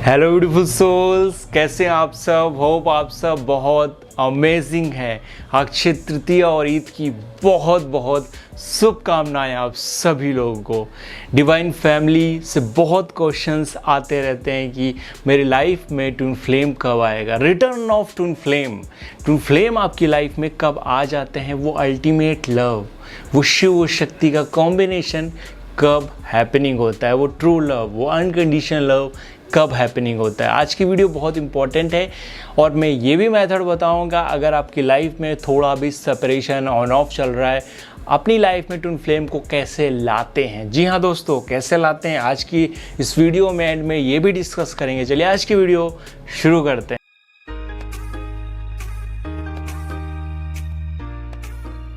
Hello beautiful souls, कैसे हैं आप सब। होप आप सब बहुत अमेजिंग हैं। अक्षय तृतीया और ईद की बहुत बहुत शुभकामनाएं आप सभी लोगों को। डिवाइन फैमिली से बहुत क्वेश्चंस आते रहते हैं कि मेरी लाइफ में ट्विन फ्लेम कब आएगा, return of twin flame. Twin flame आपकी लाइफ में कब आ जाते हैं, वो अल्टीमेट लव, वो शिव शक्ति का कॉम्बिनेशन कब हैपनिंग होता है, वो ट्रू लव, वो अनकंडीशनल लव कब हैपनिंग होता है। आज की वीडियो बहुत इंपॉर्टेंट है और मैं ये भी मेथड बताऊंगा अगर आपकी लाइफ में थोड़ा भी सेपरेशन ऑन ऑफ चल रहा है, अपनी लाइफ में ट्विन फ्लेम को कैसे लाते हैं। जी हाँ दोस्तों, कैसे लाते हैं, आज की इस वीडियो में एंड में ये भी डिस्कस करेंगे। चलिए आज की वीडियो शुरू करते हैं।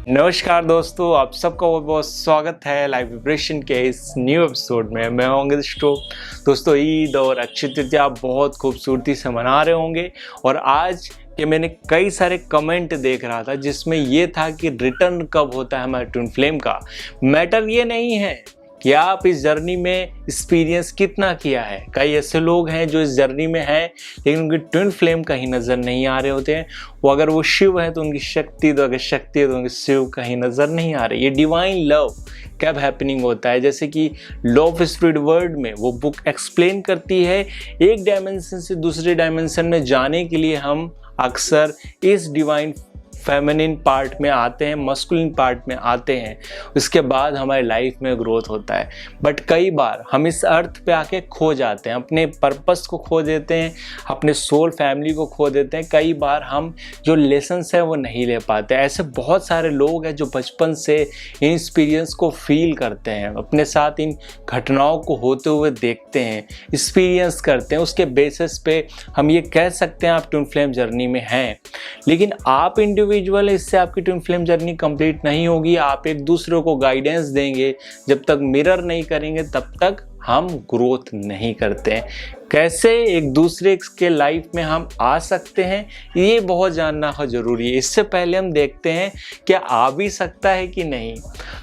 नमस्कार दोस्तों, आप सबका बहुत बहुत स्वागत है लाइव विब्रेशन के इस न्यू एपिसोड में। मैं होंगे दोस्तों, ईद और अक्षय तृतीया आप बहुत खूबसूरती से मना रहे होंगे। और आज के मैंने कई सारे कमेंट देख रहा था जिसमें ये था कि रिटर्न कब होता है हमारे ट्विन फ्लेम का। मैटर ये नहीं है कि आप इस जर्नी में एक्सपीरियंस कितना किया है। कई ऐसे लोग हैं जो इस जर्नी में हैं लेकिन उनकी ट्विन फ्लेम कहीं नज़र नहीं आ रहे होते हैं। वो अगर वो शिव है तो उनकी शक्ति, तो अगर शक्ति है तो उनकी शिव कहीं नज़र नहीं आ रही। ये डिवाइन लव कब हैपनिंग होता है, जैसे कि लॉ ऑफ स्पिरिट वर्ल्ड में वो बुक एक्सप्लेन करती है, एक डायमेंशन से दूसरे डायमेंशन में जाने के लिए हम अक्सर इस डिवाइन फेमिनिन पार्ट में आते हैं, मस्कुलिन पार्ट में आते हैं, उसके बाद हमारी लाइफ में ग्रोथ होता है। बट कई बार हम इस अर्थ पे आके खो जाते हैं, अपने पर्पस को खो देते हैं, अपने सोल फैमिली को खो देते हैं। कई बार हम जो लेसन्स हैं वो नहीं ले पाते। ऐसे बहुत सारे लोग हैं जो बचपन से इन एक्सपीरियंस को फील करते हैं, अपने साथ इन घटनाओं को होते हुए देखते हैं, एक्सपीरियंस करते हैं। उसके बेसिस पे हम ये कह सकते हैं आप ट्विन फ्लेम जर्नी में हैं। लेकिन आप इंडिविजुअल, इससे आपकी ट्विन फ्लेम जर्नी कंप्लीट नहीं होगी। आप एक दूसरे को गाइडेंस देंगे, जब तक मिरर नहीं करेंगे तब तक हम ग्रोथ नहीं करते हैं। कैसे एक दूसरे के लाइफ में हम आ सकते हैं, ये बहुत जानना जरूरी है। इससे पहले हम देखते हैं क्या आ भी सकता है कि नहीं।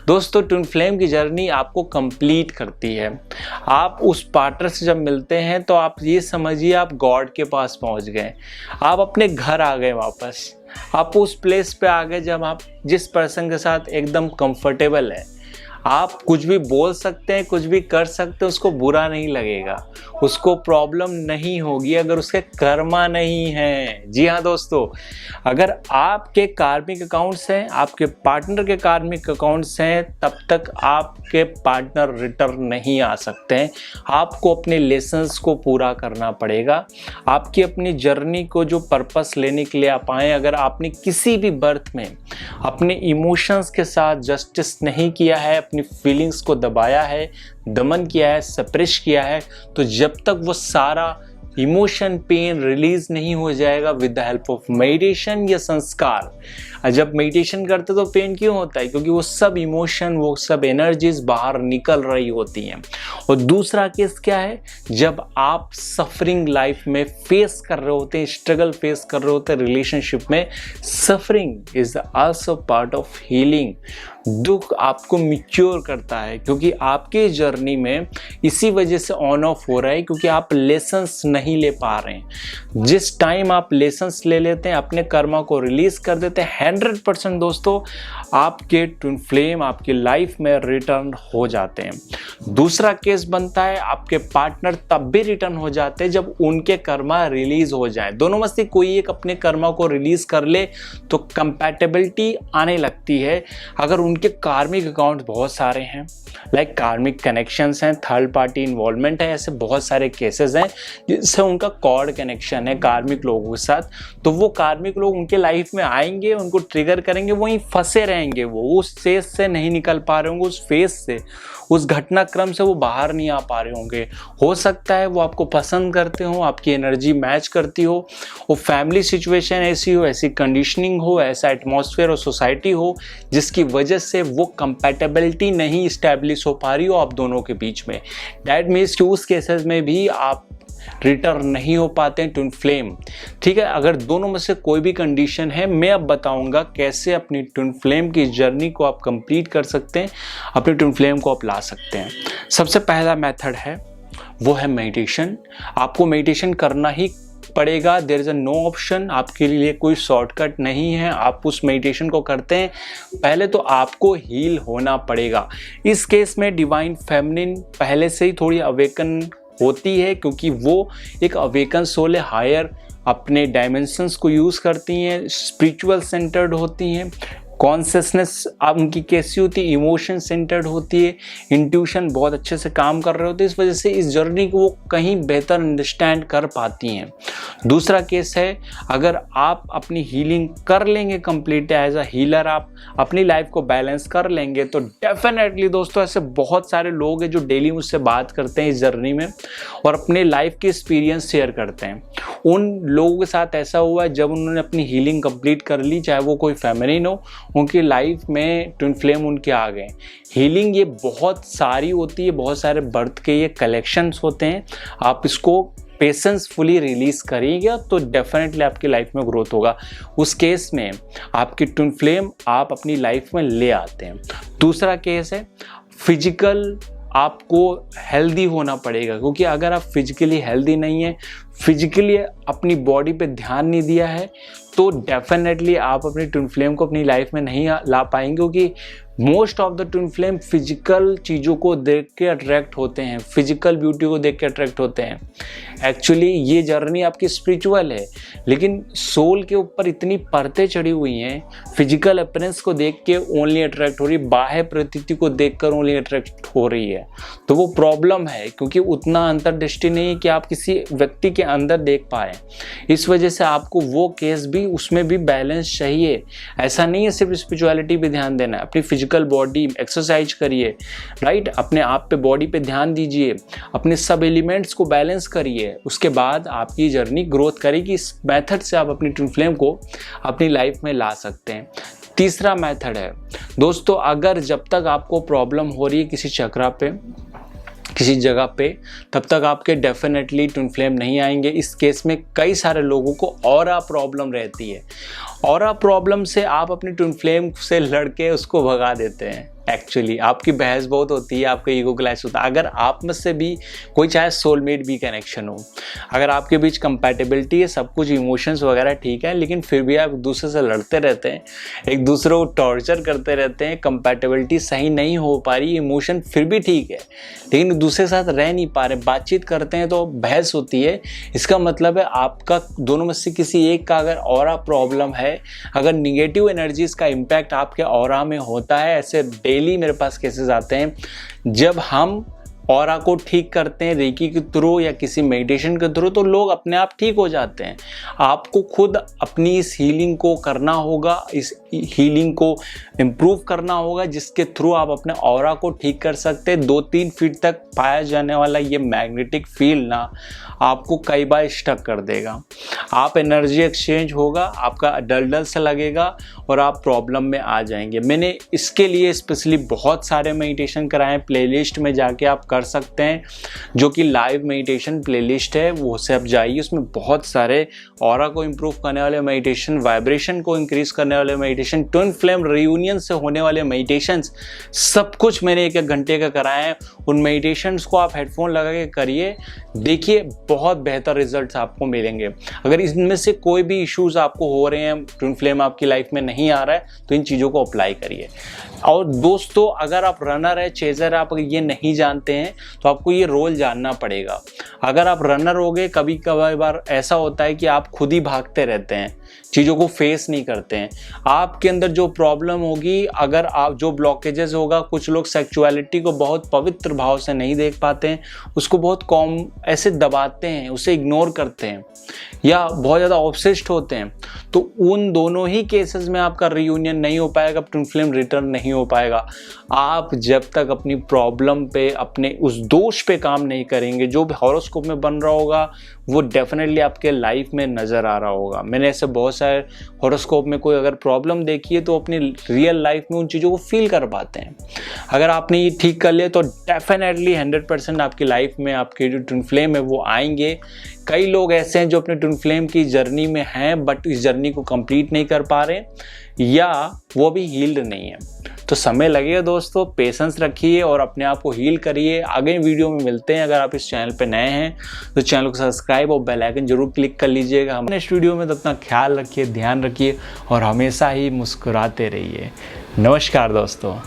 दोस्तों, ट्विन फ्लेम की जर्नी आपको कंप्लीट करती है। आप उस पार्टनर से जब मिलते हैं तो आप ये समझिए आप गॉड के पास पहुंच गए, आप अपने घर आ गए वापस। आप उस प्लेस पे आ गए जब आप जिस पर्सन के साथ एकदम कंफर्टेबल है। आप कुछ भी बोल सकते हैं, कुछ भी कर सकते हैं, उसको बुरा नहीं लगेगा, उसको प्रॉब्लम नहीं होगी अगर उसके कर्मा नहीं हैं। जी हाँ दोस्तों, अगर आपके कार्मिक अकाउंट्स हैं, आपके पार्टनर के कार्मिक अकाउंट्स हैं, तब तक आपके पार्टनर रिटर्न नहीं आ सकते हैं। आपको अपने लेसन्स को पूरा करना पड़ेगा। आपकी अपनी जर्नी को जो पर्पस लेने के लिए आप आए, अगर आपने किसी भी बर्थ में अपने इमोशंस के साथ जस्टिस नहीं किया है, अपनी फीलिंग्स को दबाया है, दमन किया है, सप्रेस किया है, तो जब तक वो सारा इमोशन, पेन रिलीज नहीं हो जाएगा with the help of meditation या संस्कार। जब मेडिटेशन करते तो पेन क्यों होता है? क्योंकि वो सब इमोशन, वो सब एनर्जीज बाहर निकल रही होती हैं। और दूसरा केस क्या है, जब आप सफरिंग लाइफ में फेस कर रहे होते हैं, स्ट्रगल फेस कर रहे होते हैं रिलेशनशिप में। Suffering is also part of healing. दुख आपको मैच्योर करता है, क्योंकि आपके जर्नी में इसी वजह से ऑन ऑफ हो रहा है, क्योंकि आप लेसन्स नहीं ले पा रहे हैं। जिस टाइम आप लेसन्स ले लेते हैं, अपने कर्मा को रिलीज कर देते हैं, 100% दोस्तों आपके ट्विन फ्लेम आपकी लाइफ में रिटर्न हो जाते हैं। दूसरा केस बनता है आपके पार्टनर तब भी रिटर्न हो जाते हैं जब उनके कर्मा रिलीज हो जाए। दोनों में से कोई एक अपने कर्मा को रिलीज कर ले तो कंपैटिबिलिटी आने लगती है। अगर उनके कार्मिक अकाउंट बहुत सारे हैं, लाइक कार्मिक कनेक्शंस हैं, थर्ड पार्टी इन्वॉल्वमेंट है, ऐसे बहुत सारे केसेस हैं जिससे उनका कॉर्ड कनेक्शन है कार्मिक लोगों के साथ, तो वो कार्मिक लोग उनके लाइफ में आएंगे, उनको ट्रिगर करेंगे, वहीं फंसे रहेंगे। वो उस फेज से नहीं निकल पा रहे होंगे, उस फेज से, उस घटनाक्रम से वो बाहर नहीं आ पा रहे होंगे। हो सकता है वो आपको पसंद करते हो, आपकी एनर्जी मैच करती हो, वो फैमिली सिचुएशन ऐसी हो, ऐसी कंडीशनिंग हो, ऐसा एटमॉस्फेयर और सोसाइटी हो जिसकी वजह से वो कंपैटिबिलिटी नहीं इस्टेब्लिश हो पा रही हो आप दोनों के बीच में। दैट मीन्स कि उस केसेस में भी आप रिटर्न नहीं हो पाते हैं ट्विन फ्लेम। ठीक है, अगर दोनों में से कोई भी कंडीशन है, मैं अब बताऊंगा कैसे अपनी ट्विन फ्लेम की जर्नी को आप कंप्लीट कर सकते हैं, अपनी ट्विन फ्लेम को आप ला सकते हैं। सबसे पहला मेथड है वो है मेडिटेशन। आपको मेडिटेशन करना ही पड़ेगा, there is a no option, आपके लिए कोई शॉर्टकट नहीं है। आप उस मेडिटेशन को करते हैं, पहले तो आपको हील होना पड़ेगा। इस केस में डिवाइन फेमिनिन पहले से ही थोड़ी अवेकन होती है, क्योंकि वो एक अवेकन सोल है, हायर अपने डायमेंशंस को यूज़ करती हैं, स्पिरिचुअल सेंटर्ड होती हैं। कॉन्शियसनेस अब उनकी कैसी होती है, इमोशन सेंटर्ड होती है, इंट्यूशन बहुत अच्छे से काम कर रहे होते हैं। इस वजह से इस जर्नी को वो कहीं बेहतर अंडरस्टैंड कर पाती हैं। दूसरा केस है, अगर आप अपनी हीलिंग कर लेंगे कंप्लीट एज अ हीलर, आप अपनी लाइफ को बैलेंस कर लेंगे, तो डेफिनेटली दोस्तों ऐसे बहुत सारे लोग हैं जो डेली मुझसे बात करते हैं इस जर्नी में और अपने लाइफ के एक्सपीरियंस शेयर करते हैं। उन लोगों के साथ ऐसा हुआ है जब उन्होंने अपनी हीलिंग कंप्लीट कर ली, चाहे वो कोई फेमिनिन हो, उनकी लाइफ में ट्विन फ्लेम उनके आ गए। हीलिंग ये बहुत सारी होती है, बहुत सारे बर्थ के ये कलेक्शंस होते हैं। आप इसको पेशेंसफुली रिलीज करिएगा तो डेफिनेटली आपकी लाइफ में ग्रोथ होगा। उस केस में आपकी ट्विन फ्लेम आप अपनी लाइफ में ले आते हैं। दूसरा केस है, फिजिकल आपको हेल्दी होना पड़ेगा, क्योंकि अगर आप फिजिकली हेल्दी नहीं है, फिजिकली अपनी बॉडी पे ध्यान नहीं दिया है, तो डेफिनेटली आप अपनी ट्विन फ्लेम को अपनी लाइफ में नहीं ला पाएंगे। क्योंकि most of the twin flame physical चीज़ों को देख के अट्रैक्ट होते हैं, फिजिकल ब्यूटी को देख के अट्रैक्ट होते हैं। एक्चुअली ये जर्नी आपकी स्पिरिचुअल है, लेकिन सोल के ऊपर इतनी परतें चढ़ी हुई हैं, फिजिकल अपीयरेंस को देख के ओनली अट्रैक्ट हो रही है, बाह्य प्रतीति को देखकर ओनली अट्रैक्ट हो रही है, तो वो प्रॉब्लम है। क्योंकि उतना अंतर्दृष्टि नहीं है कि आप किसी व्यक्ति के अंदर देख पाए। इस वजह से आपको वो केस भी, उसमें भी बैलेंस चाहिए। ऐसा नहीं है सिर्फ स्पिरिचुअलिटी पे ध्यान देना है, अपनी फिजिकल बॉडी एक्सरसाइज करिए, राइट, अपने आप पे बॉडी पे ध्यान दीजिए, अपने सब एलिमेंट्स को बैलेंस करिए, उसके बाद आपकी जर्नी ग्रोथ करेगी। इस मेथड से आप अपनी ट्विन फ्लेम को अपनी लाइफ में ला सकते हैं। तीसरा मेथड है दोस्तों, अगर जब तक आपको प्रॉब्लम हो रही है किसी चक्रा पे, किसी जगह पे, तब तक आपके डेफिनेटली ट्विन फ्लेम नहीं आएंगे। इस केस में कई सारे लोगों को ऑरा प्रॉब्लम रहती है। ऑरा प्रॉब्लम से आप अपनी ट्विन फ्लेम से लड़के उसको भगा देते हैं। एक्चुअली आपकी बहस बहुत होती है, आपका ईगो क्लैश होता है। अगर आप में से भी कोई, चाहे सोलमेट भी कनेक्शन हो, अगर आपके बीच कंपैटिबिलिटी है, सब कुछ इमोशंस वगैरह ठीक है, लेकिन फिर भी आप एक दूसरे से लड़ते रहते हैं, एक दूसरे को टॉर्चर करते रहते हैं, कंपैटिबिलिटी सही नहीं हो पा रही, इमोशन फिर भी ठीक है, लेकिन दूसरे के साथ रह नहीं पा रहे, बातचीत करते हैं तो बहस होती है, इसका मतलब है आपका दोनों में से किसी एक का अगर ऑरा प्रॉब्लम है, अगर निगेटिव एनर्जीज का इम्पैक्ट आपके ऑरा में होता है। ऐसे डेली मेरे पास केसेस आते हैं जब हम ऑरा को ठीक करते हैं रेकी के थ्रू या किसी मेडिटेशन के थ्रू, तो लोग अपने आप ठीक हो जाते हैं। आपको खुद अपनी इस हीलिंग को करना होगा, इस हीलिंग को इम्प्रूव करना होगा, जिसके थ्रू आप अपने ऑरा को ठीक कर सकते हैं। 2-3 फीट तक पाया जाने वाला ये मैग्नेटिक फील्ड ना आपको कई बार स्टक कर देगा। आप एनर्जी एक्सचेंज होगा, आपका डल सा लगेगा और आप प्रॉब्लम में आ जाएंगे। मैंने इसके लिए स्पेशली बहुत सारे मेडिटेशन कराए हैं, प्लेलिस्ट में जाके आप कर सकते हैं, जो कि लाइव मेडिटेशन प्लेलिस्ट है, वो से आप जाइए। उसमें बहुत सारे ऑरा को इम्प्रूव करने वाले मेडिटेशन, वाइब्रेशन को इंक्रीज करने वाले मेडिटेशन, ट्विन फ्लेम रियूनियन से होने वाले मेडिटेशंस, सब कुछ मैंने 1-1 घंटे का कराया है। उन मेडिटेशंस को आप हेडफोन लगा के करिए, देखिए बहुत बेहतर रिजल्ट्स आपको मिलेंगे। अगर इनमें से कोई भी इश्यूज आपको हो रहे हैं, ट्विन फ्लेम आपकी लाइफ में नहीं आ रहा है, तो इन चीज़ों को अप्लाई करिए। और दोस्तों, अगर आप रनर है, चेजर है, आप ये नहीं जानते हैं तो आपको ये रोल जानना पड़ेगा। अगर आप रनर हो गए, कभी कभार ऐसा होता है कि आप खुद ही भागते रहते हैं, चीज़ों को फेस नहीं करते हैं। आपके अंदर जो प्रॉब्लम होगी, अगर आप जो ब्लॉकेजेस होगा, कुछ लोग सेक्सुअलिटी को बहुत पवित्र भाव से नहीं देख पाते हैं, उसको बहुत कॉम ऐसे दबाते हैं, उसे इग्नोर करते हैं या बहुत ज़्यादा ऑब्सेस्ड होते हैं, तो उन दोनों ही केसेस में आपका रियूनियन नहीं हो पाएगा, ट्विन फ्लेम रिटर्न नहीं हो पाएगा। आप जब तक अपनी प्रॉब्लम पे, अपने उस दोष पे काम नहीं करेंगे, जो भी हॉरोस्कोप में बन रहा होगा वो डेफिनेटली आपके लाइफ में नज़र आ रहा होगा। मैंने ऐसे बहुत सारे हॉरोस्कोप में कोई अगर प्रॉब्लम देखी है तो अपनी रियल लाइफ में उन चीज़ों को फील कर पाते हैं। अगर आपने ये ठीक कर लिया तो डेफिनेटली 100% आपकी लाइफ में आपके जो ट्विन फ्लेम है वो आएंगे। कई लोग ऐसे हैं जो अपने ट्विन फ्लेम की जर्नी में हैं, बट इस जर्नी को कंप्लीट नहीं कर पा रहे। या वो भी हील्ड नहीं है। तो समय लगेगा दोस्तों, पेशेंस रखिए और अपने आप को हील करिए। आगे वीडियो में मिलते हैं। अगर आप इस चैनल पे नए हैं तो चैनल को सब्सक्राइब और बेल आइकन जरूर क्लिक कर लीजिएगा। हम नेक्स्ट वीडियो में तो अपना ख्याल रखिए, ध्यान रखिए और हमेशा ही मुस्कुराते रहिए। नमस्कार दोस्तों।